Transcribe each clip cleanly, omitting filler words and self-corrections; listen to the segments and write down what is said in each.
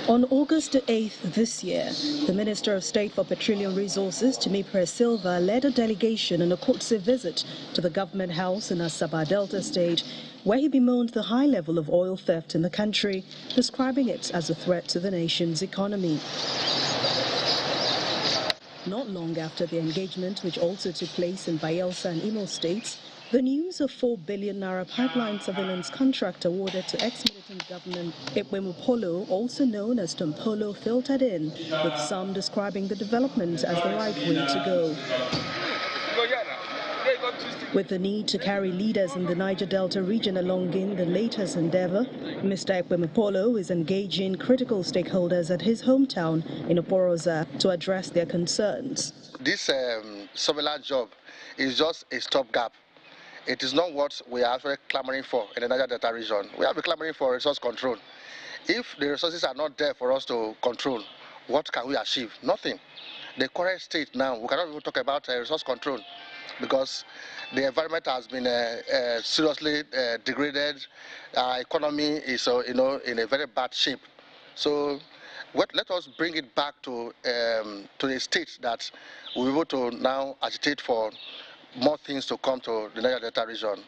On August 8th this year, the Minister of State for Petroleum Resources, Timipre Silva, led a delegation on a courtesy visit to the government house in Asaba Delta State, where he bemoaned the high level of oil theft in the country, describing it as a threat to the nation's economy. Not long after the engagement, which also took place in Bayelsa and Imo states, the news of 4 billion naira pipeline surveillance contract awarded to ex-militant government Tompolo, also known as Tompolo, filtered in, with some describing the development as the right way to go. With the need to carry leaders in the Niger Delta region along in the latest endeavor, Mr. Tompolo is engaging critical stakeholders at his hometown in Oporoza to address their concerns. This surveillance job is just a stopgap. It is not what we are actually clamoring for in the Niger Delta region. We have been clamoring for resource control. If the resources are not there for us to control, what can we achieve? Nothing. The current state now, we cannot even talk about resource control because the environment has been seriously degraded. Our economy is, in a very bad shape. So let us bring it back to a state that we'll be able to now agitate for more things to come to the Niger Delta region.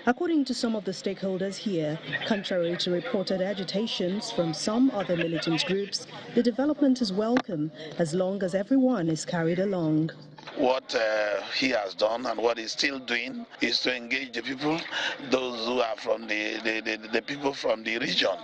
According to some of the stakeholders here, contrary to reported agitations from some other militant groups, the development is welcome as long as everyone is carried along. What he has done and what he's still doing is to engage the people, those who are from the people from the region,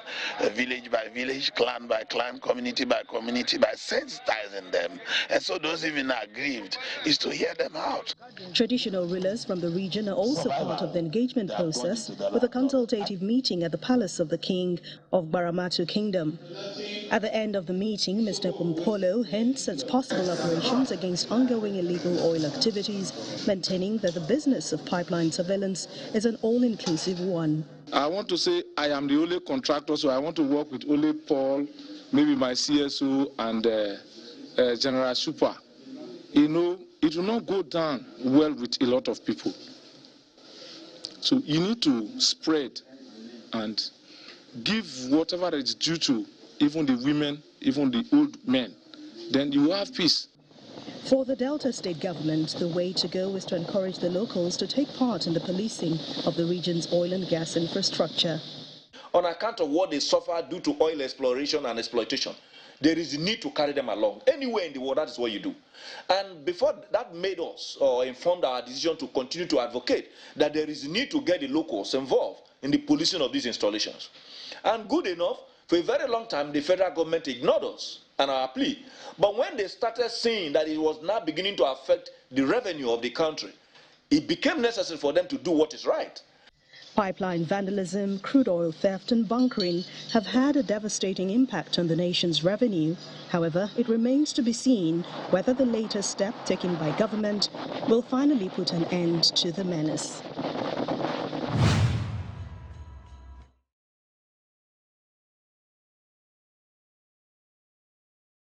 village by village, clan by clan, community by community, by sensitizing them. And so those even aggrieved is to hear them out. Traditional rulers from the region are also part of the engagement process with a consultative meeting at the Palace of the King of Baramatu Kingdom. At the end of the meeting, Mr. Tompolo hints at possible operations against ongoing illegal oil activities, maintaining that the business of pipeline surveillance is an all-inclusive one. I want to say I am the only contractor, so I want to work with only Paul, maybe my CSO and General Super. You know, it will not go down well with a lot of people. So you need to spread and give whatever is due to even the women, even the old men. Then you will have peace. For the Delta State government, the way to go is to encourage the locals to take part in the policing of the region's oil and gas infrastructure. On account of what they suffer due to oil exploration and exploitation, there is a need to carry them along. Anywhere in the world, that is what you do. And before that made us, or informed our decision to continue to advocate that there is a need to get the locals involved in the policing of these installations. And good enough, for a very long time, the federal government ignored us and our plea. But when they started seeing that it was now beginning to affect the revenue of the country, it became necessary for them to do what is right. Pipeline vandalism, crude oil theft and bunkering have had a devastating impact on the nation's revenue. However, it remains to be seen whether the latest step taken by government will finally put an end to the menace.